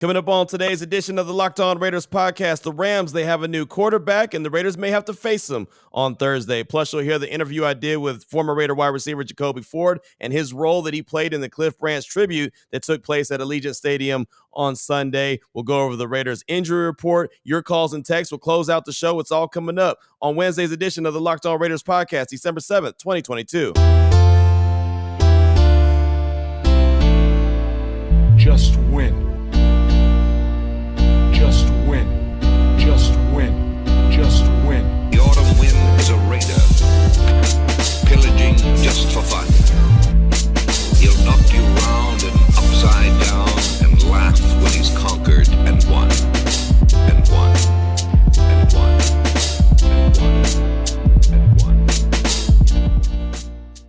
Coming up on today's edition of the Locked On Raiders podcast, the Rams, they have a new quarterback, and the Raiders may have to face them on Thursday. Plus, you'll hear the interview I did with former Raider wide receiver Jacoby Ford and his role that he played in the Cliff Branch tribute that took place at Allegiant Stadium on Sunday. We'll go over the Raiders injury report. Your calls and texts will close out the show. It's all coming up on Wednesday's edition of the Locked On Raiders podcast, December 7th, 2022. Just win. Just win. Just win. Just win. The autumn wind is a raider, pillaging just for fun. He'll knock you round and upside down and laugh when he's conquered and won. And won. And won. And won. And won.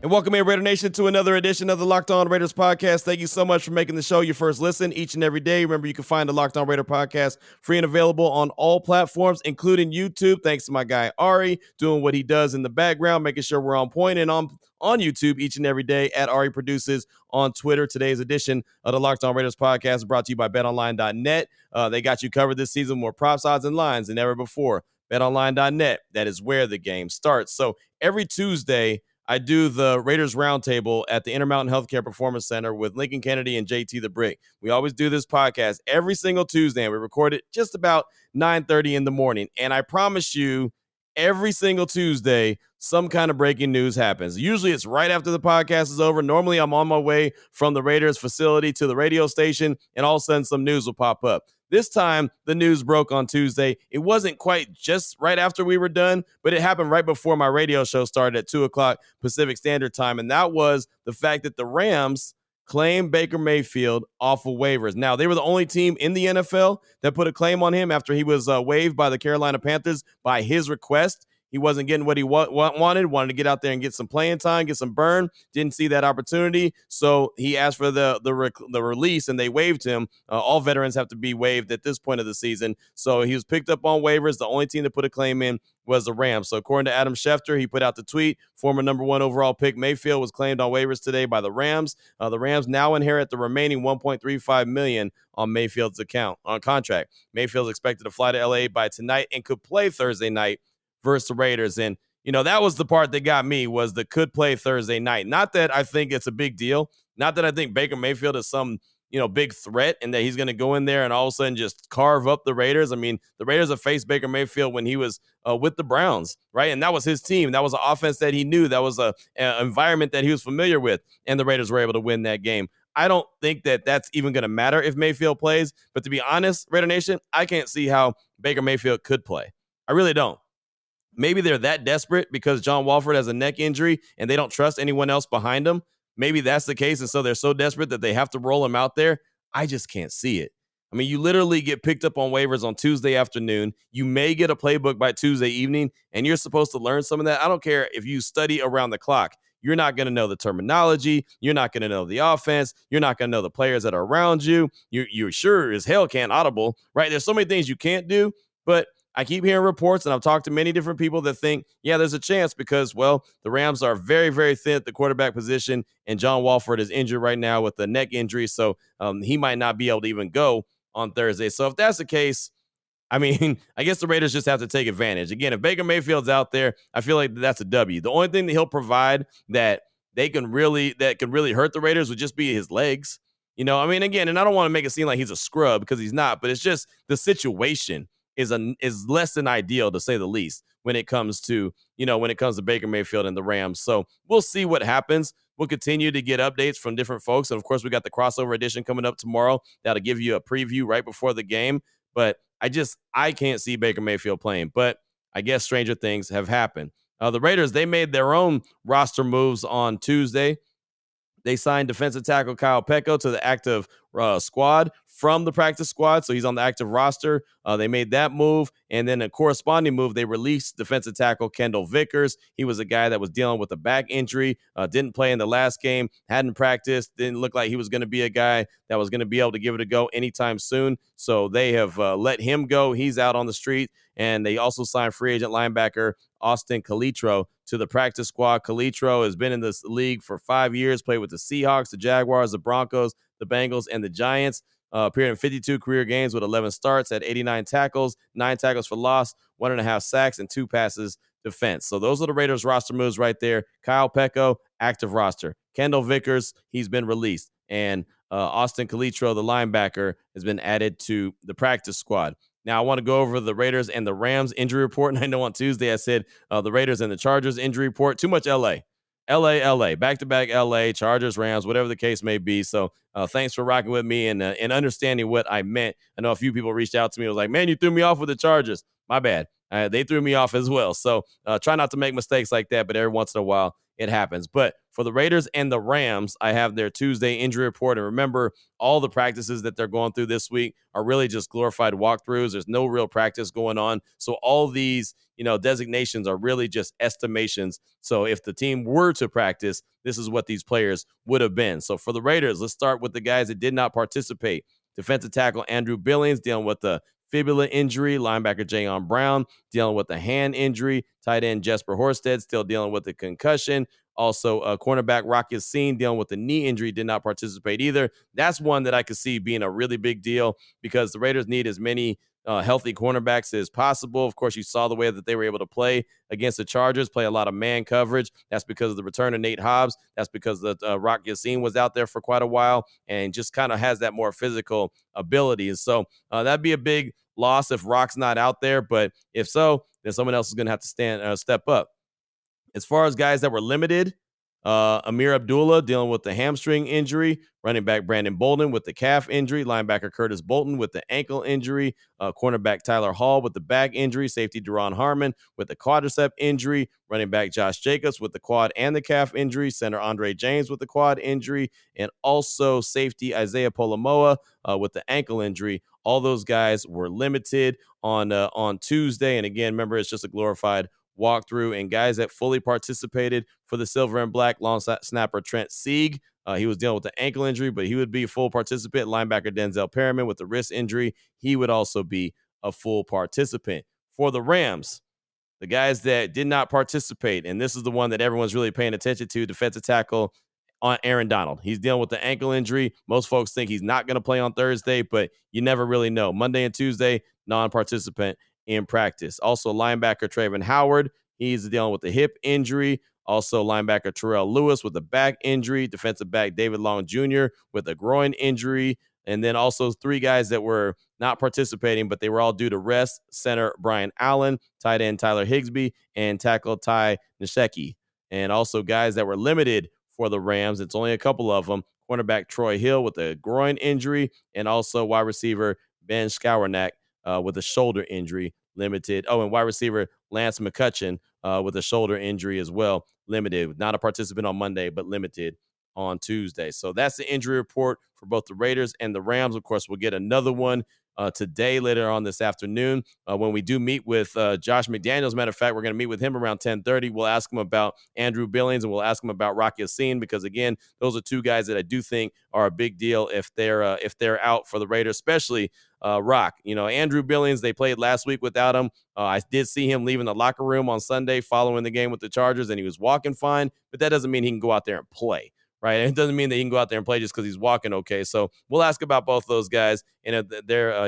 And welcome in, Raider Nation, to another edition of the Locked On Raiders podcast. Thank you so much for making the show your first listen each and every day. Remember, you can find the Locked On Raider podcast free and available on all platforms, including YouTube. Thanks to my guy Ari doing what he does in the background, making sure we're on point, and on YouTube each and every day at Ari Produces on Twitter. Today's edition of the Locked On Raiders podcast is brought to you by BetOnline.net. They got you covered this season, more props, odds, and lines than ever before. BetOnline.net, that is where the game starts. So every Tuesday, I do the Raiders Roundtable at the Intermountain Healthcare Performance Center with Lincoln Kennedy and JT the Brick. We always do this podcast every single Tuesday, and we record it just about 9:30 in the morning. And I promise you, every single Tuesday, some kind of breaking news happens. Usually it's right after the podcast is over. Normally I'm on my way from the Raiders facility to the radio station, and all of a sudden some news will pop up. This time, the news broke on Tuesday. It wasn't quite just right after we were done, but it happened right before my radio show started at 2 o'clock Pacific Standard Time, and that was the fact that the Rams claimed Baker Mayfield off of waivers. Now, they were the only team in the NFL that put a claim on him after he was waived by the Carolina Panthers by his request. He wasn't getting what he wanted to get out there and get some playing time, get some burn. Didn't see that opportunity, so he asked for the release, and they waived him. All veterans have to be waived at this point of the season, so he was picked up on waivers. The only team that put a claim in was the Rams. So according to Adam Schefter, he put out the tweet, former number 1 overall pick Mayfield was claimed on waivers today by the Rams. The Rams now inherit the remaining $1.35 million on Mayfield's contract. Mayfield's expected to fly to LA by tonight and could play Thursday night versus the Raiders. And, that was the part that got me, was the could play Thursday night. Not that I think it's a big deal. Not that I think Baker Mayfield is some, big threat and that he's going to go in there and all of a sudden just carve up the Raiders. I mean, the Raiders have faced Baker Mayfield when he was with the Browns, right? And that was his team. That was an offense that he knew. That was an environment that he was familiar with. And the Raiders were able to win that game. I don't think that that's even going to matter if Mayfield plays. But to be honest, Raider Nation, I can't see how Baker Mayfield could play. I really don't. Maybe they're that desperate because John Walford has a neck injury and they don't trust anyone else behind him. Maybe that's the case, and so they're so desperate that they have to roll him out there. I just can't see it. I mean, you literally get picked up on waivers on Tuesday afternoon. You may get a playbook by Tuesday evening, and you're supposed to learn some of that. I don't care if you study around the clock. You're not going to know the terminology. You're not going to know the offense. You're not going to know the players that are around you. You sure as hell can't audible, right? There's so many things you can't do, but I keep hearing reports, and I've talked to many different people that think, yeah, there's a chance because, well, the Rams are very, very thin at the quarterback position, and John Walford is injured right now with a neck injury, so he might not be able to even go on Thursday. So if that's the case, I mean, I guess the Raiders just have to take advantage. Again, if Baker Mayfield's out there, I feel like that's a W. The only thing that he'll provide that can really hurt the Raiders would just be his legs. I mean, again, and I don't want to make it seem like he's a scrub because he's not, but it's just the situation is less than ideal, to say the least, when it comes to Baker Mayfield and the Rams. So we'll see what happens. We'll continue to get updates from different folks. And of course, we got the crossover edition coming up tomorrow. That'll give you a preview right before the game. But I can't see Baker Mayfield playing, but I guess stranger things have happened. The Raiders, they made their own roster moves on Tuesday. They signed defensive tackle Kyle Peko to the active squad from the practice squad, so he's on the active roster. They made that move, and then a corresponding move, they released defensive tackle Kendall Vickers. He was a guy that was dealing with a back injury, didn't play in the last game, hadn't practiced, didn't look like he was going to be a guy that was going to be able to give it a go anytime soon, so they have let him go. He's out on the street, and they also signed free agent linebacker Austin Calitro to the practice squad. Calitro has been in this league for 5 years, played with the Seahawks, the Jaguars, the Broncos, the Bengals, and the Giants. appeared in 52 career games with 11 starts, had 89 tackles, 9 tackles for loss, 1.5 sacks, and 2 passes defense. So those are the Raiders roster moves right there. Kyle Pecco, active roster. Kendall Vickers, he's been released. And Austin Calitro, the linebacker, has been added to the practice squad. Now, I want to go over the Raiders and the Rams injury report. And I know on Tuesday I said the Raiders and the Chargers injury report. Too much LA. LA, back-to-back LA, Chargers, Rams, whatever the case may be. So thanks for rocking with me and understanding what I meant. I know a few people reached out to me and was like, man, you threw me off with the Chargers. My bad. They threw me off as well. So try not to make mistakes like that, but every once in a while it happens. But for the Raiders and the Rams, I have their Tuesday injury report. And remember, all the practices that they're going through this week are really just glorified walkthroughs. There's no real practice going on. So all these, designations are really just estimations. So if the team were to practice, this is what these players would have been. So for the Raiders, let's start with the guys that did not participate. Defensive tackle Andrew Billings dealing with the fibula injury. Linebacker Jayon Brown dealing with the hand injury. Tight end Jesper Horsted still dealing with the concussion. Also, cornerback Rocky Yassin dealing with the knee injury, did not participate either. That's one that I could see being a really big deal because the Raiders need as many healthy cornerbacks as possible. Of course, you saw the way that they were able to play against the Chargers, play a lot of man coverage. That's because of the return of Nate Hobbs. That's because the Rock Yassin was out there for quite a while and just kind of has that more physical ability. And so that'd be a big loss if Rock's not out there. But if so, then someone else is going to have to step up. As far as guys that were limited, Amir Abdullah dealing with the hamstring injury, running back Brandon Bolden with the calf injury, linebacker Curtis Bolton with the ankle injury, cornerback Tyler Hall with the back injury, safety Deron Harmon with the quadricep injury, running back Josh Jacobs with the quad and the calf injury, center Andre James with the quad injury, and also safety Isaiah Polomoa with the ankle injury. All those guys were limited on Tuesday. And again, remember, it's just a glorified walkthrough, and guys that fully participated for the silver and black, long snapper Trent Sieg. He was dealing with the ankle injury, but he would be a full participant. Linebacker Denzel Perriman with the wrist injury. He would also be a full participant. For the Rams, the guys that did not participate, and this is the one that everyone's really paying attention to, defensive tackle on Aaron Donald. He's dealing with the ankle injury. Most folks think he's not going to play on Thursday, but you never really know. Monday and Tuesday, non-participant in practice. Also, linebacker Trayvon Howard, he's dealing with the hip injury. Also, linebacker Terrell Lewis with the back injury. Defensive back David Long Jr. with a groin injury. And then also 3 guys that were not participating, but they were all due to rest. Center Brian Allen, tight end Tyler Higsby, and tackle Ty Nsekhe. And also guys that were limited for the Rams. It's only a couple of them. Cornerback Troy Hill with a groin injury, and also wide receiver Ben Skowronek with a shoulder injury, limited. Oh, and wide receiver Lance McCutcheon with a shoulder injury as well, limited. Not a participant on Monday, but limited on Tuesday. So that's the injury report for both the Raiders and the Rams. Of course, we'll get another one today, later on this afternoon, when we do meet with Josh McDaniels. As a matter of fact, we're going to meet with him around 10:30. We'll ask him about Andrew Billings, and we'll ask him about Rocky Yassin, because again, those are 2 guys that I do think are a big deal if they're out for the Raiders, especially Rock. Andrew Billings, they played last week without him. I did see him leaving the locker room on Sunday following the game with the Chargers, and he was walking fine, but that doesn't mean he can go out there and play. Right. It doesn't mean that he can go out there and play just because he's walking okay. So we'll ask about both those guys and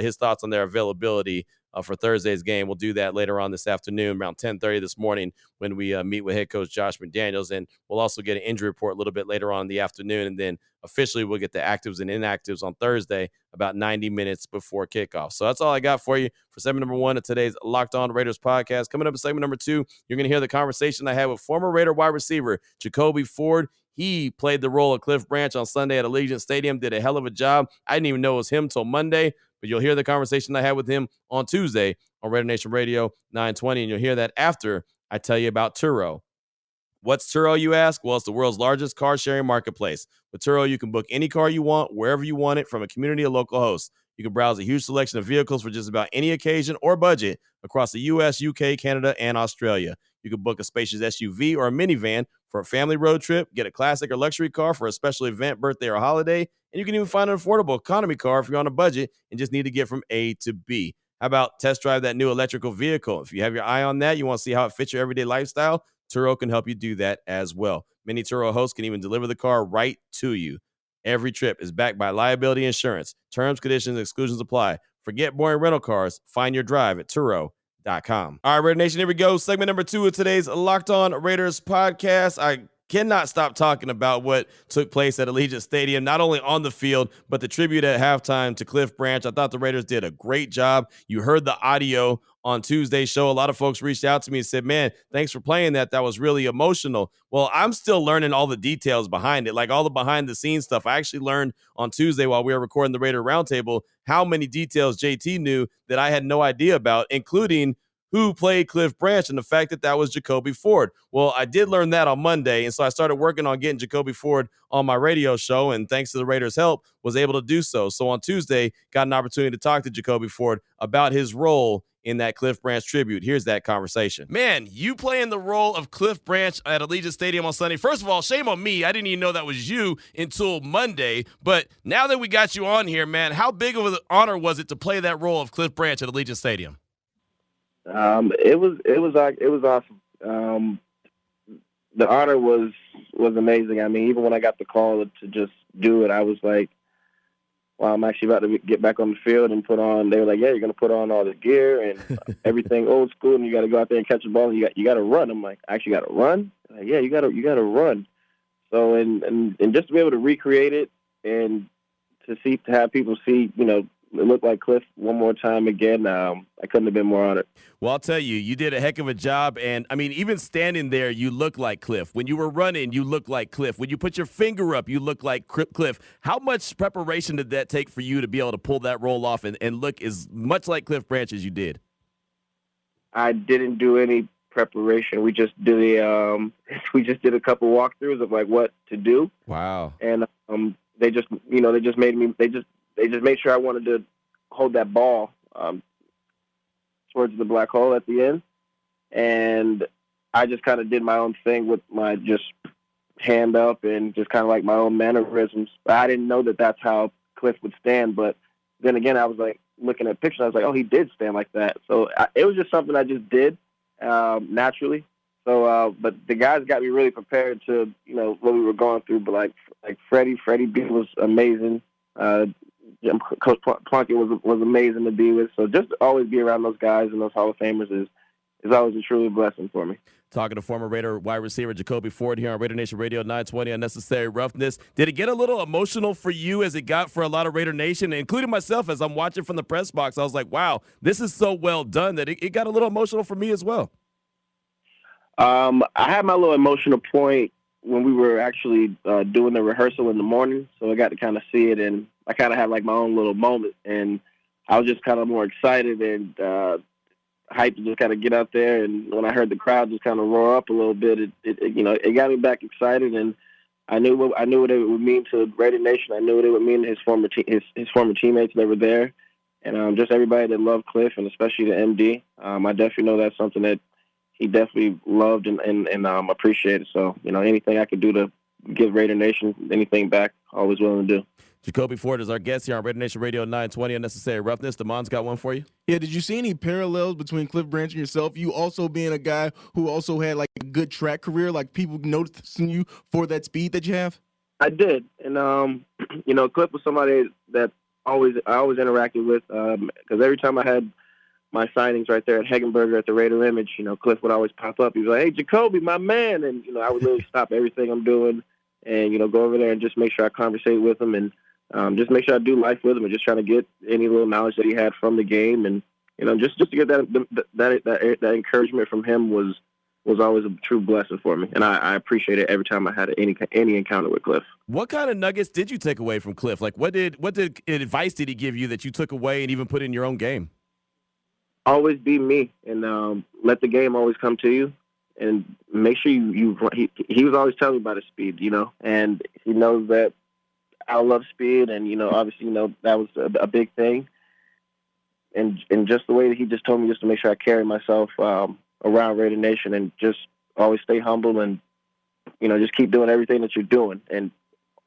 his thoughts on their availability for Thursday's game. We'll do that later on this afternoon around 10:30 this morning when we meet with head coach Josh McDaniels. And we'll also get an injury report a little bit later on in the afternoon. And then officially we'll get the actives and inactives on Thursday about 90 minutes before kickoff. So that's all I got for you for segment number 1 of today's Locked On Raiders podcast. Coming up in segment number 2, you're going to hear the conversation I had with former Raider wide receiver Jacoby Ford. He played the role of Cliff Branch on Sunday at Allegiant Stadium, did a hell of a job. I didn't even know it was him till Monday, but you'll hear the conversation I had with him on Tuesday on Raider Nation Radio 920, and you'll hear that after I tell you about Turo. What's Turo, you ask? Well, it's the world's largest car-sharing marketplace. With Turo, you can book any car you want, wherever you want it, from a community of local hosts. You can browse a huge selection of vehicles for just about any occasion or budget across the U.S., U.K., Canada, and Australia. You can book a spacious SUV or a minivan for a family road trip, get a classic or luxury car for a special event, birthday, or holiday, and you can even find an affordable economy car if you're on a budget and just need to get from A to B. How about test drive that new electrical vehicle? If you have your eye on that, you want to see how it fits your everyday lifestyle, Turo can help you do that as well. Many Turo hosts can even deliver the car right to you. Every trip is backed by liability insurance. Terms, conditions, exclusions apply. Forget boring rental cars. Find your drive at Turo.com. All right, Raider Nation, here we go. Segment number 2 of today's Locked On Raiders podcast. I cannot stop talking about what took place at Allegiant Stadium, not only on the field, but the tribute at halftime to Cliff Branch. I thought the Raiders did a great job. You heard the audio on Tuesday's show. A lot of folks reached out to me and said, man, thanks for playing that. That was really emotional. Well, I'm still learning all the details behind it, like all the behind the scenes stuff. I actually learned on Tuesday while we were recording the Raider Roundtable how many details JT knew that I had no idea about, including who played Cliff Branch and the fact that that was Jacoby Ford. Well, I did learn that on Monday, and so I started working on getting Jacoby Ford on my radio show, and thanks to the Raiders' help, was able to do so. So on Tuesday, got an opportunity to talk to Jacoby Ford about his role in that Cliff Branch tribute. Here's that conversation. Man, you playing the role of Cliff Branch at Allegiant Stadium on Sunday. First of all, shame on me. I didn't even know that was you until Monday. But now that we got you on here, man, how big of an honor was it to play that role of Cliff Branch at Allegiant Stadium? It was awesome. The honor was amazing. I mean, even when I got the call to just do it, I was like, well, I'm actually about to get back on the field and put on. They were like, yeah, you're going to put on all the gear and everything old school, and you got to go out there and catch the ball, and you got to run. I'm like, I actually got to run? Like, yeah, you got to run. So and just to be able to recreate it and to have people see, it looked like Cliff one more time again. I couldn't have been more honored. Well, I'll tell you, you did a heck of a job. And, I mean, even standing there, you look like Cliff. When you were running, you look like Cliff. When you put your finger up, you look like Cliff. How much preparation did that take for you to be able to pull that roll off and look as much like Cliff Branch as you did? I didn't do any preparation. We just did a couple walkthroughs of, like, what to do. Wow. And they just made sure I wanted to hold that ball towards the black hole at the end. And I just kind of did my own thing with my just hand up and just kind of like my own mannerisms. I didn't know that that's how Cliff would stand. But then again, I was like looking at pictures. I was like, oh, he did stand like that. So it was just something I just did naturally. So, but the guys got me really prepared to, what we were going through. But like Freddie B was amazing. Coach Plunkett was amazing to be with. So just to always be around those guys and those Hall of Famers is always a truly blessing for me. Talking to former Raider wide receiver Jacoby Ford here on Raider Nation Radio 920 Unnecessary Roughness. Did it get a little emotional for you as it got for a lot of Raider Nation, including myself as I'm watching from the press box? I was like, wow, this is so well done that it got a little emotional for me as well. I had my little emotional point when we were actually doing the rehearsal in the morning, so I got to kind of see it, and I kind of had like my own little moment, and I was just kind of more excited and hyped to just kind of get out there. And when I heard the crowd just kind of roar up a little bit, it got me back excited, and I knew what it would mean to Raider Nation. I knew what it would mean to his former teammates that were there, and just everybody that loved Cliff, and especially the MD. I definitely know that's something that he definitely loved and appreciated. So, anything I could do to give Raider Nation anything back, always willing to do. Jacoby Ford is our guest here on Raider Nation Radio 920 Unnecessary Roughness. Damon's got one for you. Yeah, did you see any parallels between Cliff Branch and yourself? You also being a guy who also had like a good track career, like people noticing you for that speed that you have? I did. And, Cliff was somebody that I always interacted with because every time I had my signings right there at Hegenberger at the Raider Image, Cliff would always pop up. He was like, hey, Jacoby, my man. And, I would literally stop everything I'm doing and, go over there and just make sure I conversate with him and just make sure I do life with him and just trying to get any little knowledge that he had from the game. And, just to get that encouragement from him was always a true blessing for me. And I appreciate it every time I had any encounter with Cliff. What kind of nuggets did you take away from Cliff? Like what advice did he give you that you took away and even put in your own game? Always be me and let the game always come to you, and make sure he was always telling me about his speed, and he knows that I love speed, and obviously that was a big thing, and just the way that he just told me just to make sure I carry myself around Raider Nation and just always stay humble and just keep doing everything that you're doing and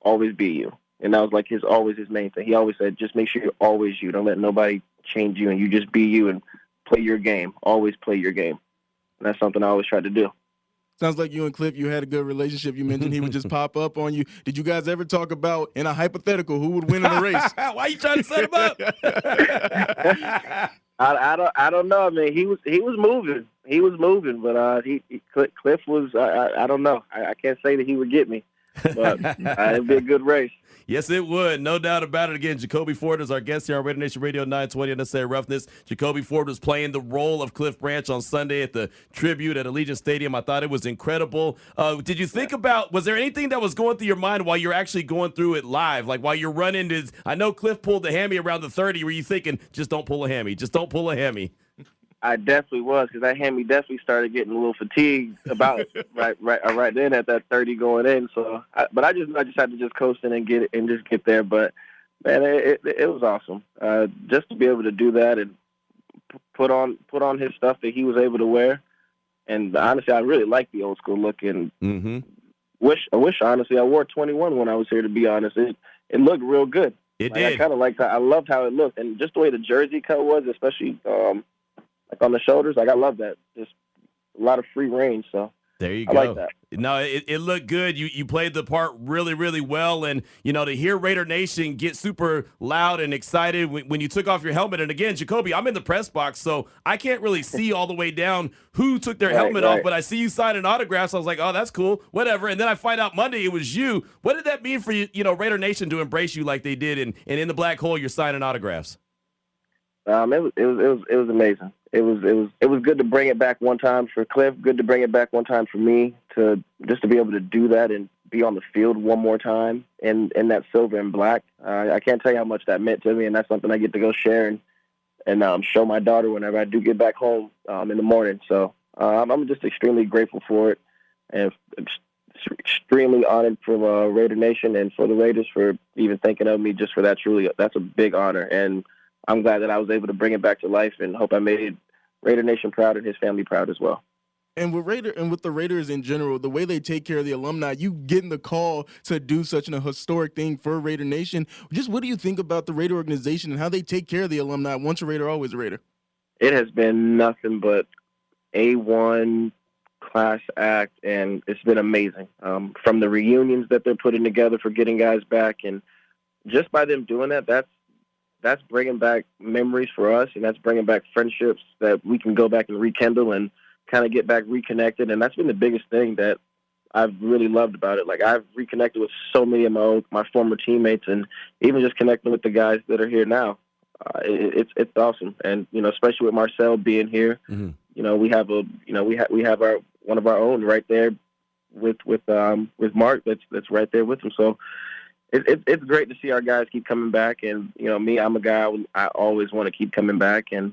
always be you. And that was like his main thing. He always said, just make sure you're always you. Don't let nobody change you, and you just be you and play your game. Always play your game. And that's something I always try to do. Sounds like you and Cliff, you had a good relationship. You mentioned he would just pop up on you. Did you guys ever talk about, in a hypothetical, who would win in a race? Why are you trying to set him up? I don't know. I mean, he was moving. He was moving, but Cliff was. I don't know. I can't say that he would get me, but it'd be a good race. Yes, it would. No doubt about it. Again, Jacoby Ford is our guest here on Raider Nation Radio 920 Unnecessary Roughness. Jacoby Ford was playing the role of Cliff Branch on Sunday at the tribute at Allegiant Stadium. I thought it was incredible. Did you think about, was there anything that was going through your mind while you're actually going through it live? Like while you're running, I know Cliff pulled the hammy around the 30. Were you thinking, just don't pull a hammy, just don't pull a hammy? I definitely was, because that hammy definitely started getting a little fatigued about right then at that 30 going in. So, but I just had to just coast in and just get there. But man, it was awesome just to be able to do that and put on his stuff that he was able to wear. And honestly, I really like the old school look. And I wish honestly I wore 21 when I was here. To be honest, it looked real good. It did. I kind of liked that. I loved how it looked, and just the way the jersey cut was, especially. Like on the shoulders, like I love that. Just a lot of free range. So there you go. I like that. No, it looked good. You played the part really, really well. And, to hear Raider Nation get super loud and excited when you took off your helmet. And again, Jacoby, I'm in the press box, so I can't really see all the way down who took their helmet off, but I see you signing autographs. I was like, oh, that's cool, whatever. And then I find out Monday it was you. What did that mean for you, Raider Nation to embrace you like they did? And in the black hole, you're signing autographs. It was amazing. It was good to bring it back one time for Cliff. Good to bring it back one time for me to be able to do that and be on the field one more time in that silver and black. I can't tell you how much that meant to me, and that's something I get to go share and show my daughter whenever I do get back home in the morning. So I'm just extremely grateful for it, and extremely honored for Raider Nation and for the Raiders for even thinking of me just for that. Truly, that's a big honor, and I'm glad that I was able to bring it back to life, and hope I made Raider Nation proud and his family proud as well. And with the Raiders in general, the way they take care of the alumni, you getting the call to do such a historic thing for Raider Nation. Just what do you think about the Raider organization and how they take care of the alumni? Once a Raider, always a Raider. It has been nothing but A1 class act, and it's been amazing. From the reunions that they're putting together for getting guys back, and just by them doing that, that's bringing back memories for us, and that's bringing back friendships that we can go back and rekindle and kind of get back reconnected. And that's been the biggest thing that I've really loved about it. Like, I've reconnected with so many of my former teammates, and even just connecting with the guys that are here now. It's awesome. And, especially with Marcel being here, we have one of our own right there with Mark that's right there with him. So it's great to see our guys keep coming back, and me, I'm a guy I always want to keep coming back, and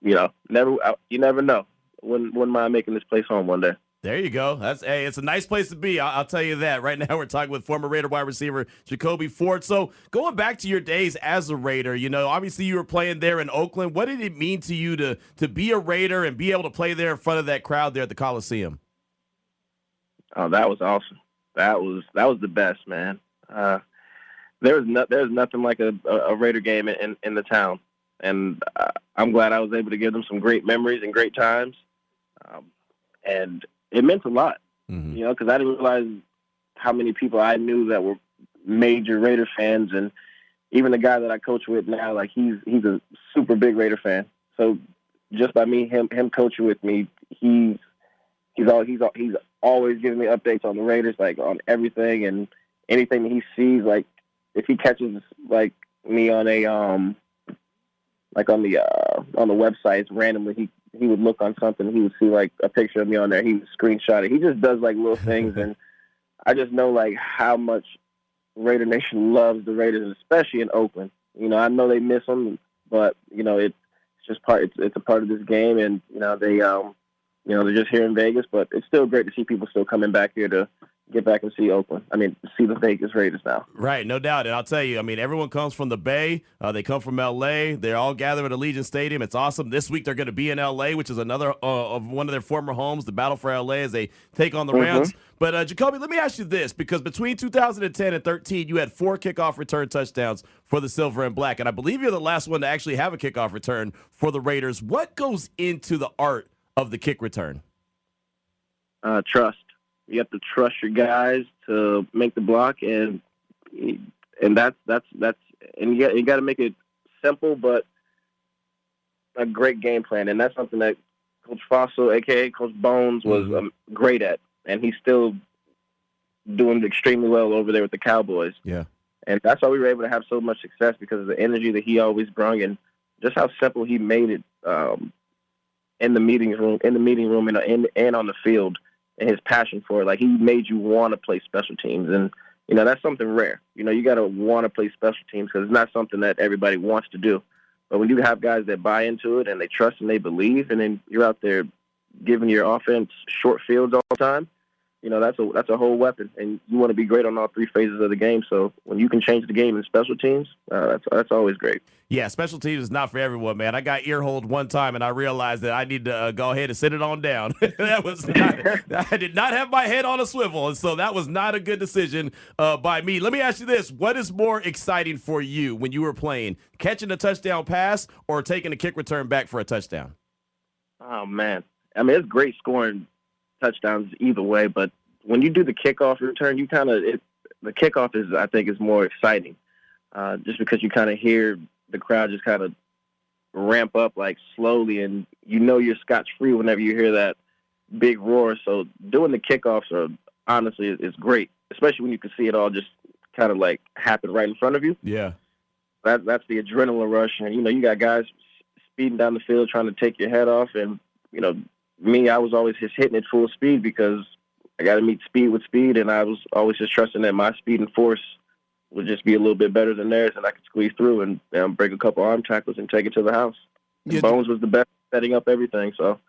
you never know when am I making this place home one day. There you go. It's a nice place to be. I'll tell you that. Right now, we're talking with former Raider wide receiver Jacoby Ford. So going back to your days as a Raider, obviously you were playing there in Oakland. What did it mean to you to be a Raider and be able to play there in front of that crowd there at the Coliseum? Oh, that was awesome. That was the best, man. There's nothing like a Raider game in the town, and I'm glad I was able to give them some great memories and great times, and it meant a lot, because I didn't realize how many people I knew that were major Raider fans, and even the guy that I coach with now, like he's a super big Raider fan. So just by him coaching with me, he's always giving me updates on the Raiders, like on everything and anything that he sees. Like if he catches like me on a on the websites randomly, he would look on something, he would see like a picture of me on there, he would screenshot it. He just does like little things, and I just know like how much Raider Nation loves the Raiders, especially in Oakland. I know they miss them, but it's just it's a part of this game, and they're just here in Vegas, but it's still great to see people still coming back here to get back and see Oakland. See the Vegas Raiders now. Right, no doubt. And I'll tell you, everyone comes from the Bay. They come from L.A. They're all gathered at Allegiant Stadium. It's awesome. This week they're going to be in L.A., which is another of one of their former homes, the Battle for L.A., as they take on the Rams. But, Jacoby, let me ask you this, because between 2010 and 13, you had 4 kickoff return touchdowns for the Silver and Black, and I believe you're the last one to actually have a kickoff return for the Raiders. What goes into the art of the kick return? trust. You have to trust your guys to make the block, and that's and you got to make it simple, but a great game plan, and that's something that Coach Fossil, aka Coach Bones, was great at, and he's still doing extremely well over there with the Cowboys. Yeah, and that's why we were able to have so much success, because of the energy that he always brought, and just how simple he made it in the meeting room, and on the field, and his passion for it. Like, he made you want to play special teams, and that's something rare. You got to want to play special teams, because it's not something that everybody wants to do. But when you have guys that buy into it and they trust and they believe, and then you're out there giving your offense short fields all the time, that's a whole weapon. And you want to be great on all three phases of the game. So when you can change the game in special teams, that's always great. Yeah, special teams is not for everyone, man. I got earholed one time, and I realized that I need to go ahead and sit it on down. I did not have my head on a swivel, and so that was not a good decision by me. Let me ask you this. What is more exciting for you when you were playing, catching a touchdown pass or taking a kick return back for a touchdown? Oh, man. I mean, it's great scoring touchdowns either way, but when you do the kickoff return, the kickoff is more exciting, just because you kind of hear the crowd just kind of ramp up, like, slowly, and you're scotch-free whenever you hear that big roar. So doing the kickoffs honestly is great, especially when you can see it all just kind of like happen right in front of you. Yeah, that's the adrenaline rush, and you got guys speeding down the field trying to take your head off, and me, I was always just hitting it full speed, because I got to meet speed with speed, and I was always just trusting that my speed and force would just be a little bit better than theirs, and I could squeeze through and break a couple arm tackles and take it to the house. Yeah. Bones was the best setting up everything, so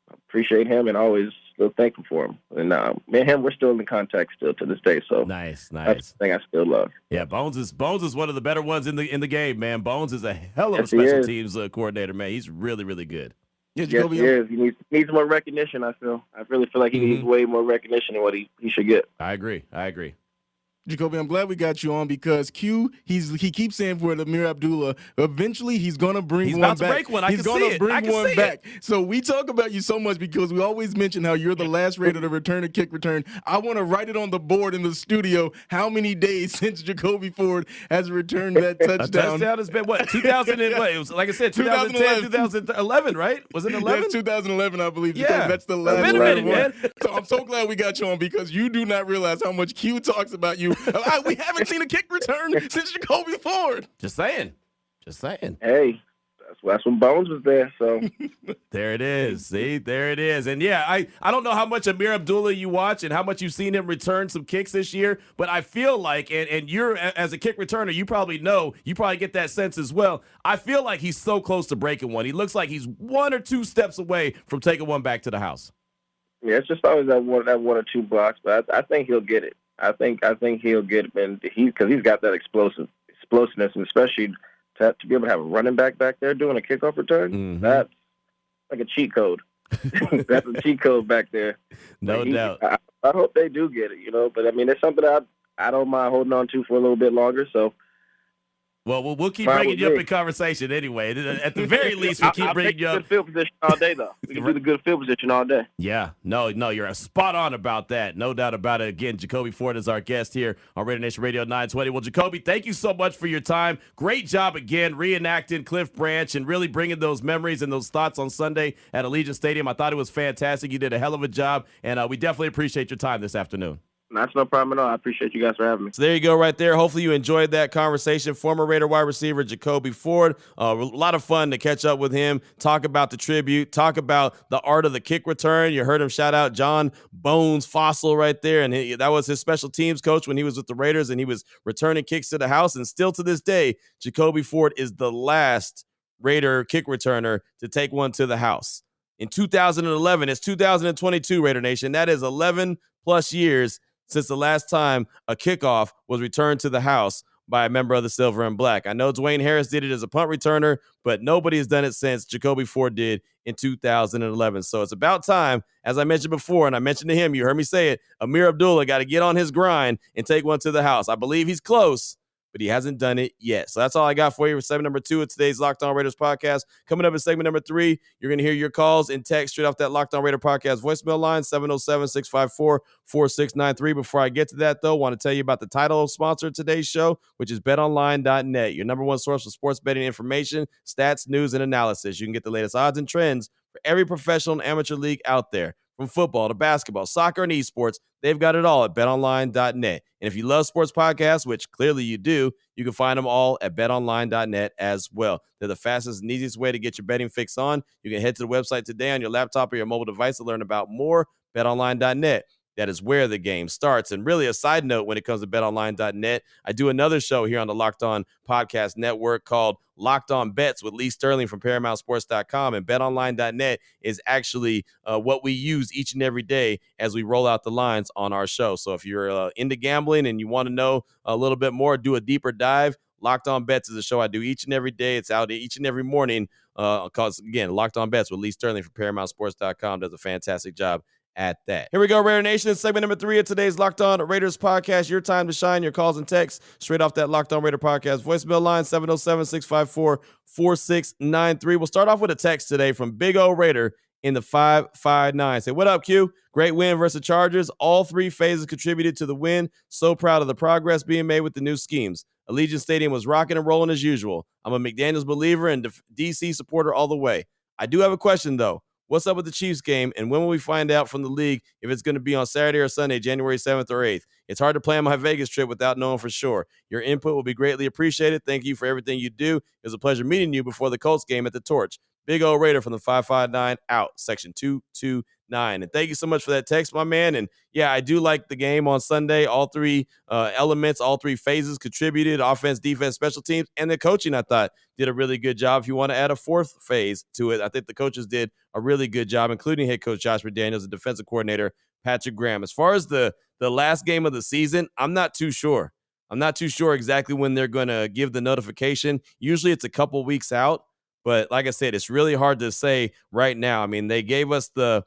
I appreciate him and always still thankful for him. And me and him, we're still in contact still to this day. So nice. That's the thing I still love. Yeah, Bones is one of the better ones in the game, man. Bones is a hell of a special teams coordinator, man. He's really, really good. Yeah, Jacoby, yes, he is. He needs more recognition, I really feel like he needs way more recognition than what he should get. I agree. Jacoby, I'm glad we got you on, because Q, he keeps saying for Amir Abdullah, eventually he's going to bring one back. He's about to break one. He's going to bring one back. So we talk about you so much because we always mention how you're the last Raider to return a kick return. I want to write it on the board in the studio how many days since Jacoby Ford has returned that touchdown. A touchdown has been, what, 2000 and what? It was, like I said, 2010, 2011, right? Was it 11? Yes, 2011, I believe. Yeah. That's the last one. It's been a minute, man. So I'm so glad we got you on, because you do not realize how much Q talks about you. We haven't seen a kick return since Jacoby Ford. Just saying. Hey, that's when Bones was there. So there it is. See, there it is. And yeah, I don't know how much Amir Abdullah you watch and how much you've seen him return some kicks this year, but I feel like, and you're as a kick returner, you probably get that sense as well. I feel like he's so close to breaking one. He looks like he's one or two steps away from taking one back to the house. Yeah, it's just always that one or two blocks, but I think he'll get it. I think he'll get it, and because he's got that explosiveness, and especially to be able to have a running back there doing a kickoff return, that's like a cheat code. That's a cheat code back there. No doubt. I hope they do get it, but I mean, it's something that I don't mind holding on to for a little bit longer. So. Well, we'll keep bringing you up in conversation anyway. At the very least, we'll keep bringing you up. Good field position all day, though. We can do the good field position all day. Yeah. No, you're spot on about that. No doubt about it. Again, Jacoby Ford is our guest here on Raider Nation Radio 920. Well, Jacoby, thank you so much for your time. Great job again reenacting Cliff Branch and really bringing those memories and those thoughts on Sunday at Allegiant Stadium. I thought it was fantastic. You did a hell of a job, and we definitely appreciate your time this afternoon. That's no problem at all. I appreciate you guys for having me. So there you go right there. Hopefully you enjoyed that conversation. Former Raider wide receiver Jacoby Ford. A lot of fun to catch up with him, talk about the tribute, talk about the art of the kick return. You heard him shout out John Bones Fossil right there, and that was his special teams coach when he was with the Raiders, and he was returning kicks to the house. And still to this day, Jacoby Ford is the last Raider kick returner to take one to the house. In 2011, it's 2022, Raider Nation. That is 11 plus years since the last time a kickoff was returned to the house by a member of the Silver and Black. I know Dwayne Harris did it as a punt returner, but nobody has done it since Jacoby Ford did in 2011. So it's about time, as I mentioned before, and I mentioned to him, you heard me say it, Amir Abdullah got to get on his grind and take one to the house. I believe he's close, but he hasn't done it yet. So that's all I got for you for segment number 2 of today's Locked On Raiders podcast. Coming up in segment number 3, you're going to hear your calls and text straight off that Locked On Raider podcast voicemail line, 707-654-4693. Before I get to that, though, I want to tell you about the title sponsor of today's show, which is betonline.net, your number one source for sports betting information, stats, news, and analysis. You can get the latest odds and trends for every professional and amateur league out there. From football to basketball, soccer, and esports, they've got it all at betonline.net. And if you love sports podcasts, which clearly you do, you can find them all at betonline.net as well. They're the fastest and easiest way to get your betting fix on. You can head to the website today on your laptop or your mobile device to learn about more. betonline.net. That is where the game starts. And really, a side note when it comes to betonline.net, I do another show here on the Locked On Podcast Network called Locked On Bets with Lee Sterling from ParamountSports.com. And betonline.net is actually what we use each and every day as we roll out the lines on our show. So if you're into gambling and you want to know a little bit more, do a deeper dive, Locked On Bets is a show I do each and every day. It's out each and every morning because, again, Locked On Bets with Lee Sterling from ParamountSports.com does a fantastic job at that. Here we go, Raider Nation. Segment number 3 of today's Locked On Raiders podcast. Your time to shine. Your calls and texts straight off that Locked On Raider podcast voicemail line, 707-654-4693. We'll start off with a text today from Big O Raider in the 559. Say, what up, Q? Great win versus Chargers. All 3 phases contributed to the win. So proud of the progress being made with the new schemes. Allegiant Stadium was rocking and rolling as usual. I'm a McDaniels believer and DC supporter all the way. I do have a question, though. What's up with the Chiefs game, and when will we find out from the league if it's going to be on Saturday or Sunday, January 7th or 8th? It's hard to plan my Vegas trip without knowing for sure. Your input will be greatly appreciated. Thank you for everything you do. It was a pleasure meeting you before the Colts game at the Torch. Big O Raider from the 559 out, section 229. And thank you so much for that text, my man. And yeah, I do like the game on Sunday. All 3 elements, all 3 phases contributed: offense, defense, special teams, and the coaching, I thought, did a really good job. If you want to add a 4th phase to it, I think the coaches did a really good job, including head coach Josh McDaniels and defensive coordinator Patrick Graham. As far as the last game of the season, I'm not too sure. I'm not too sure exactly when they're going to give the notification. Usually it's a couple weeks out. But like I said, it's really hard to say right now. I mean, they gave us the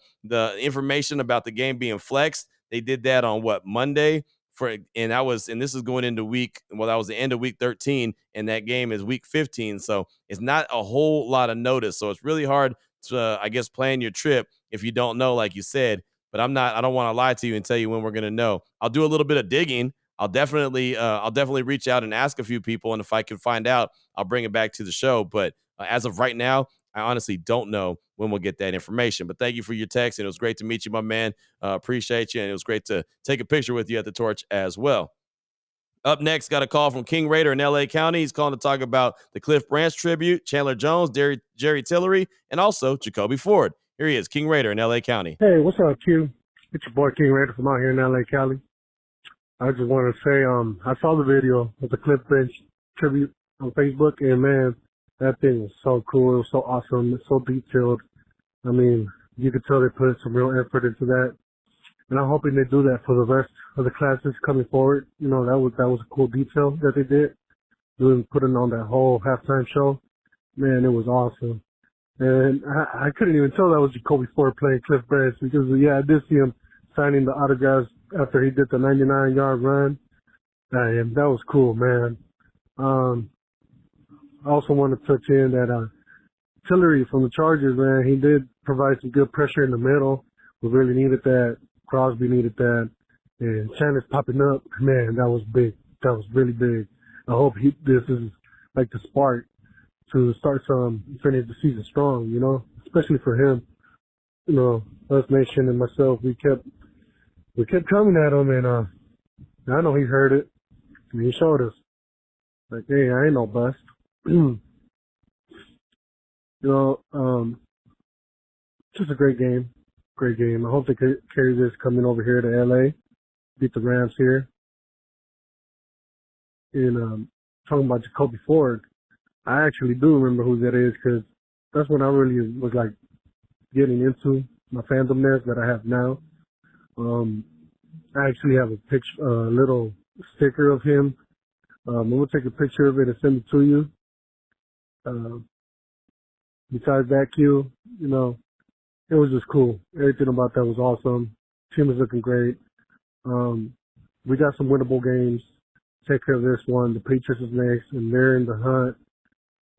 information about the game being flexed. They did that on Monday and this is going into that was the end of week 13, and that game is week 15. So it's not a whole lot of notice. So it's really hard to, I guess, plan your trip if you don't know, like you said. But I don't want to lie to you and tell you when we're going to know. I'll do a little bit of digging. I'll definitely reach out and ask a few people, and if I can find out, I'll bring it back to the show. But as of right now, I honestly don't know when we'll get that information. But thank you for your text, and it was great to meet you, my man. Appreciate you, and it was great to take a picture with you at the Torch as well. Up next, got a call from King Raider in L.A. County. He's calling to talk about the Cliff Branch tribute, Chandler Jones, Jerry Tillery, and also Jacoby Ford. Here he is, King Raider in L.A. County. Hey, what's up, Q? It's your boy King Raider from out here in L.A. County. I just want to say I saw the video of the Cliff Branch tribute on Facebook, and man, that thing was so cool. It was so awesome. It's so detailed. I mean, you could tell they put some real effort into that. And I'm hoping they do that for the rest of the classes coming forward. You know, that was a cool detail that they did. Putting on that whole halftime show. Man, it was awesome. And I couldn't even tell that was Jacoby Ford playing Cliff Branch because, yeah, I did see him signing the autographs after he did the 99-yard run. And that was cool, man. I also want to touch in that Tillery from the Chargers, man, he did provide some good pressure in the middle. We really needed that. Crosby needed that. And Chandler's popping up. Man, that was big. That was really big. I hope this is like the spark to start finish the season strong, you know, especially for him. You know, us Nation and myself, we kept coming at him, and I know he heard it. And he showed us, like, hey, I ain't no bust. You know, just a great game. Great game. I hope they could carry this coming over here to LA, beat the Rams here. And talking about Jacoby Ford, I actually do remember who that is because that's when I really was like getting into my fandomness that I have now. I actually have a picture, a little sticker of him. I'm gonna take a picture of it and send it to you. Besides that, Q, you know, it was just cool. Everything about that was awesome. Team is looking great. We got some winnable games. take care of this one. The Patriots is next, and they're in the hunt.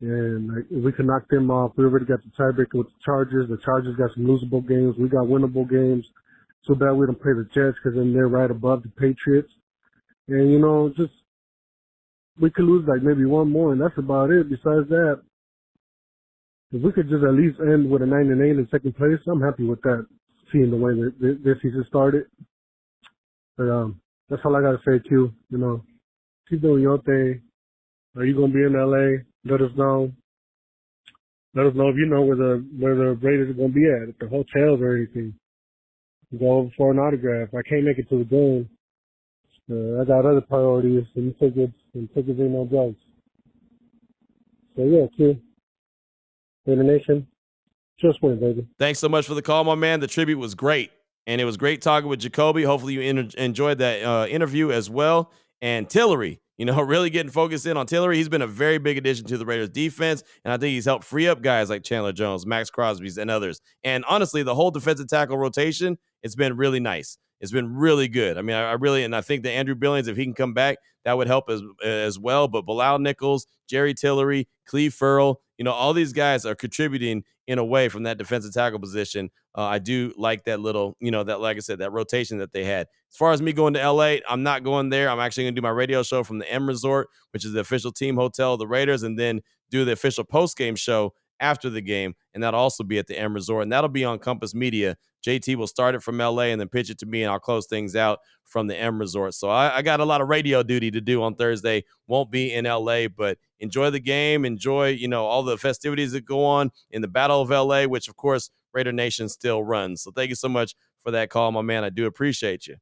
And like, if we can knock them off, we already got the tiebreaker with the Chargers. The Chargers got some losable games. We got winnable games. Too bad we don't play the Jets because then they're right above the Patriots. And, you know, just we could lose like maybe one more, and that's about it. Besides that, if we could just at least end with a 9-8 in second place, I'm happy with that, seeing the way that this season started. But that's all I got to say, Q. You know, keep doing your thing. Are you going to be in L.A.? Let us know. Let us know if you know where the Raiders are going to be at the hotels or anything. Go over for an autograph. I can't make it to the game. I got other priorities and tickets ain't no drugs. So yeah, Q. Raider Nation, just win, baby. Thanks so much for the call, my man. The tribute was great, and it was great talking with Jacoby. Hopefully you enjoyed that interview as well. And Tillery, you know, really getting focused in on Tillery. He's been a very big addition to the Raiders defense, and I think he's helped free up guys like Chandler Jones, Max Crosby's, and others. And honestly, the whole defensive tackle rotation, it's been really nice. It's been really good. I mean, I really, and I think that Andrew Billings, if he can come back, that would help as well. But Bilal Nichols, Jerry Tillery, Cleve Farrell, you know, all these guys are contributing in a way from that defensive tackle position. I do like that little, you know, that, like I said, that rotation that they had. As far as me going to LA, I'm not going there. I'm actually going to do my radio show from the M Resort, which is the official team hotel of the Raiders, and then do the official post-game show after the game, and that'll also be at the M Resort, and that'll be on Compass Media. JT will start it from LA and then pitch it to me, and I'll close things out from the M Resort. So I got a lot of radio duty to do on Thursday. Won't be in LA, but enjoy the game. Enjoy, you know, all the festivities that go on in the Battle of LA, which, of course, Raider Nation still runs. So thank you so much for that call, my man. I do appreciate you.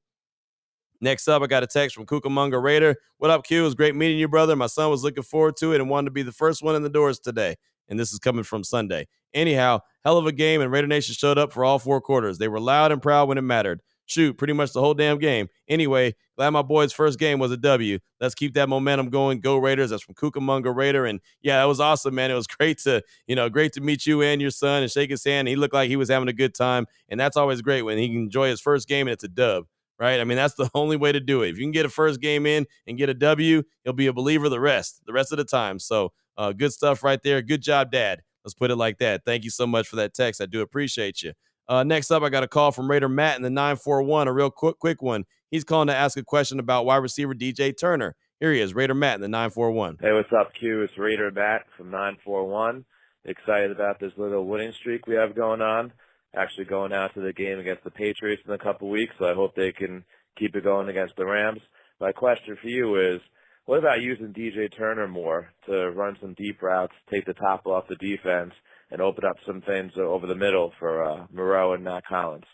Next up, I got a text from Cucamonga Raider. What up, Q? It was great meeting you, brother. My son was looking forward to it and wanted to be the first one in the doors today. And this is coming from Sunday. Anyhow, hell of a game, and Raider Nation showed up for all 4 quarters. They were loud and proud when it mattered. Shoot, pretty much the whole damn game. Anyway, glad my boys' first game was a W. Let's keep that momentum going. Go Raiders. That's from Cucamonga Raider. And yeah, that was awesome, man. It was great to meet you and your son and shake his hand. He looked like he was having a good time. And that's always great when he can enjoy his first game and it's a dub. Right? I mean, that's the only way to do it. If you can get a first game in and get a W, he'll be a believer the rest of the time. So good stuff right there. Good job, Dad. Let's put it like that. Thank you so much for that text. I do appreciate you. Next up, I got a call from Raider Matt in the 941, a real quick one. He's calling to ask a question about wide receiver DJ Turner. Here he is, Raider Matt in the 941. Hey, what's up, Q? It's Raider Matt from 941. Excited about this little winning streak we have going on. Actually going out to the game against the Patriots in a couple weeks, so I hope they can keep it going against the Rams. My question for you is, what about using DJ Turner more to run some deep routes, take the top off the defense, and open up some things over the middle for Moreau and Matt Collins?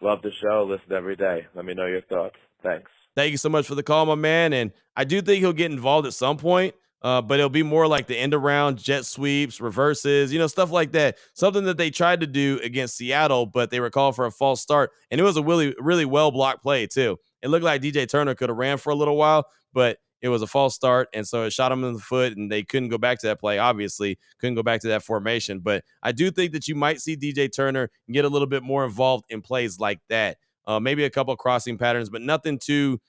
Love the show. Listen every day. Let me know your thoughts. Thanks. Thank you so much for the call, my man. And I do think he'll get involved at some point. But it'll be more like the end around, jet sweeps, reverses, you know, stuff like that. Something that they tried to do against Seattle, but they were called for a false start. And it was a really, really well blocked play, too. It looked like DJ Turner could have ran for a little while, but it was a false start. And so it shot him in the foot, and they couldn't go back to that play, obviously. Couldn't go back to that formation. But I do think that you might see DJ Turner get a little bit more involved in plays like that. Maybe a couple of crossing patterns, but nothing too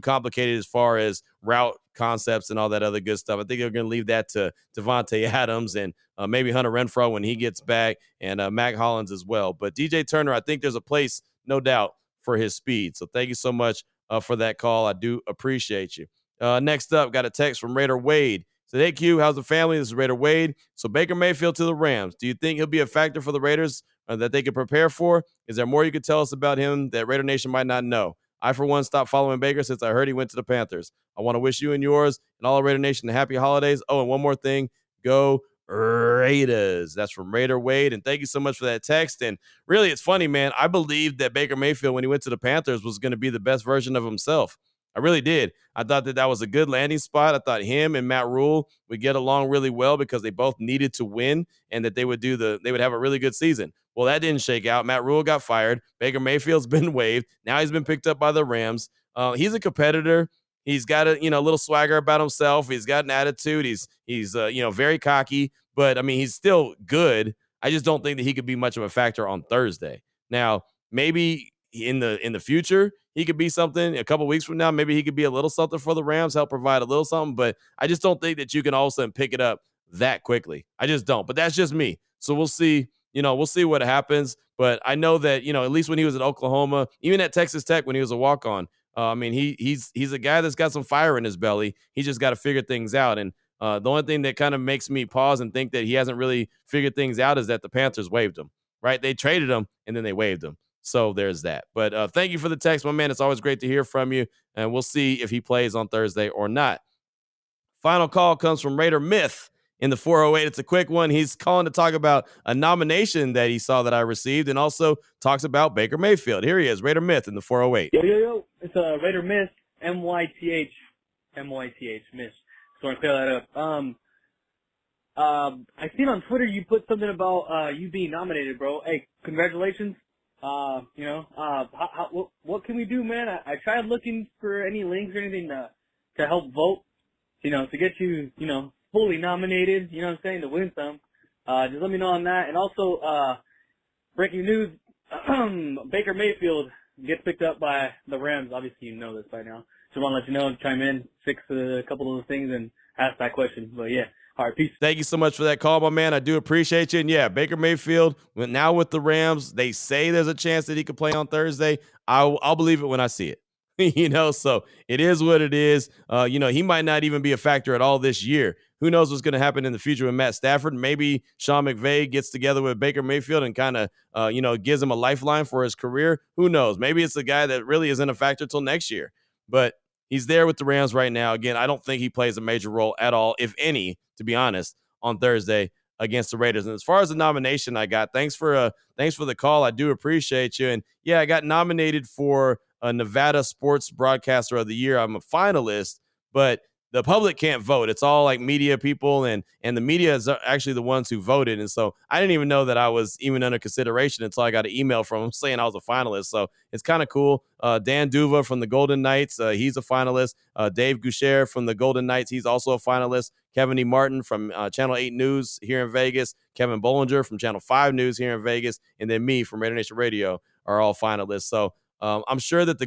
complicated as far as route concepts and all that other good stuff. I think they're going to leave that to Devontae Adams and maybe Hunter Renfrow when he gets back, and Mac Hollins as well. But DJ Turner, I think there's a place, no doubt, for his speed. So thank you so much for that call. I do appreciate you. Next up, got a text from Raider Wade. Said, hey, Q, how's the family? This is Raider Wade. So Baker Mayfield to the Rams. Do you think he'll be a factor for the Raiders that they could prepare for? Is there more you could tell us about him that Raider Nation might not know? I, for one, stopped following Baker since I heard he went to the Panthers. I want to wish you and yours and all of Raider Nation happy holidays. Oh, and one more thing. Go Raiders. That's from Raider Wade. And thank you so much for that text. And really, it's funny, man. I believed that Baker Mayfield, when he went to the Panthers, was going to be the best version of himself. I really did. I thought that was a good landing spot. I thought him and Matt Rule would get along really well because they both needed to win and that they would have a really good season. Well, that didn't shake out. Matt Rule got fired. Baker Mayfield's been waived. Now he's been picked up by the Rams. He's a competitor. He's got a little swagger about himself. He's got an attitude. He's very cocky, but I mean, he's still good. I just don't think that he could be much of a factor on Thursday. Now, maybe in the future, he could be something. A couple weeks from now, maybe he could be a little something for the Rams, help provide a little something. But I just don't think that you can all of a sudden pick it up that quickly. I just don't. But that's just me. So we'll see. We'll see what happens. But I know that, at least when he was at Oklahoma, even at Texas Tech when he was a walk-on, he's a guy that's got some fire in his belly. He just got to figure things out. And the only thing that kind of makes me pause and think that he hasn't really figured things out is that the Panthers waived him, right? They traded him and then they waived him. So there's that. But thank you for the text, my man. It's always great to hear from you. And we'll see if he plays on Thursday or not. Final call comes from Raider Myth in the 408. It's a quick one. He's calling to talk about a nomination that he saw that I received and also talks about Baker Mayfield. Here he is, Raider Myth in the 408. Yo. It's Raider Myth, M-Y-T-H, Myth. So I want to clear that up. I seen on Twitter you put something about you being nominated, bro. Hey, congratulations. What can we do, man? I tried looking for any links or anything to help vote, to get you, fully nominated, you know what I'm saying, to win some. Just let me know on that. And also, breaking news, Baker Mayfield gets picked up by the Rams. Obviously, you know this by now. So I want to let you know, chime in, fix a couple of those things, and ask that question. But yeah, all right, peace. Thank you so much for that call, my man. I do appreciate you. And yeah, Baker Mayfield, now with the Rams, they say there's a chance that he could play on Thursday. I'll believe it when I see it. So it is what it is. He might not even be a factor at all this year. Who knows what's going to happen in the future with Matt Stafford? Maybe Sean McVay gets together with Baker Mayfield and kind of, gives him a lifeline for his career. Who knows? Maybe it's a guy that really isn't a factor till next year. But he's there with the Rams right now. Again, I don't think he plays a major role at all, if any, to be honest, on Thursday against the Raiders. And as far as the nomination I got, thanks for the call. I do appreciate you. And yeah, I got nominated for a Nevada Sports Broadcaster of the Year. I'm a finalist, but the public can't vote. It's all like media people, and the media is actually the ones who voted. And so I didn't even know that I was even under consideration until I got an email from him saying I was a finalist. So it's kind of cool. Dan Duva from the Golden Knights, he's a finalist. Dave Goucher from the Golden Knights, he's also a finalist. Kevin E. Martin from Channel 8 News here in Vegas. Kevin Bollinger from Channel 5 News here in Vegas. And then me from Raider Nation Radio are all finalists. So I'm sure that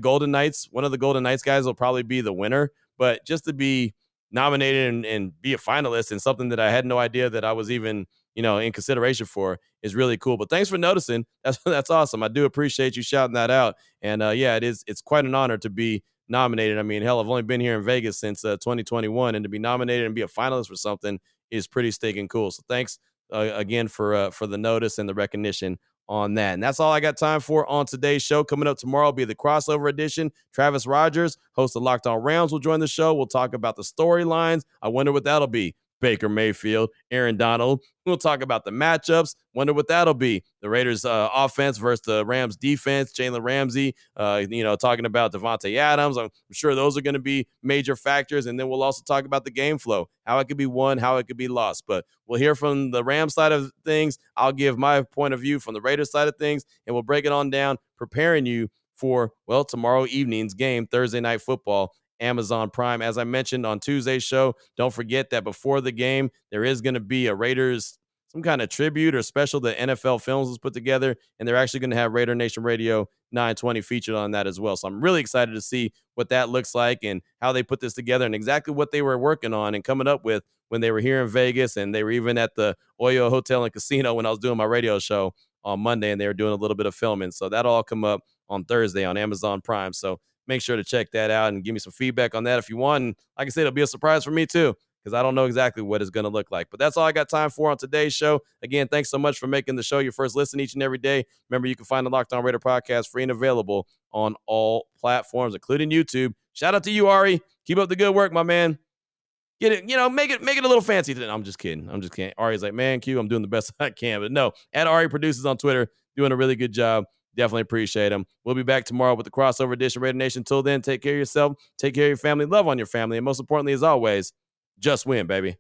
one of the Golden Knights guys will probably be the winner. But just to be nominated and be a finalist in something that I had no idea that I was even, in consideration for is really cool. But thanks for noticing. That's awesome. I do appreciate you shouting that out. And it's quite an honor to be nominated. I mean, hell, I've only been here in Vegas since 2021, and to be nominated and be a finalist for something is pretty stinking cool. So thanks again for the notice and the recognition on that. And that's all I got time for on today's show. Coming up tomorrow will be the crossover edition. Travis Rogers, host of Locked On Rams, will join the show. We'll talk about the storylines. I wonder what that'll be. Baker Mayfield, Aaron Donald. We'll talk about the matchups. Wonder what that'll be. The Raiders offense versus the Rams defense. Jalen Ramsey, talking about Devontae Adams. I'm sure those are going to be major factors. And then we'll also talk about the game flow, how it could be won, how it could be lost. But we'll hear from the Rams side of things. I'll give my point of view from the Raiders side of things, and we'll break it on down, preparing you for, tomorrow evening's game, Thursday Night Football, Amazon Prime. As I mentioned on Tuesday's show, don't forget that before the game, there is going to be a Raiders, some kind of tribute or special that NFL Films has put together, and they're actually going to have Raider Nation Radio 920 featured on that as well. So I'm really excited to see what that looks like and how they put this together and exactly what they were working on and coming up with when they were here in Vegas, and they were even at the Oyo Hotel and Casino when I was doing my radio show on Monday, and they were doing a little bit of filming. So that'll all come up on Thursday on Amazon Prime. So make sure to check that out and give me some feedback on that if you want. And like I said, it'll be a surprise for me too, because I don't know exactly what it's going to look like. But that's all I got time for on today's show. Again, thanks so much for making the show your first listen each and every day. Remember, you can find the Locked On Raider podcast free and available on all platforms, including YouTube. Shout out to you, Ari. Keep up the good work, my man. Get it, make it a little fancy. I'm just kidding. Ari's like, man, Q, I'm doing the best I can. But no, at Ari Produces on Twitter, doing a really good job. Definitely appreciate him. We'll be back tomorrow with the crossover edition, Raider Nation. Until then, take care of yourself, take care of your family, love on your family, and most importantly, as always, just win, baby.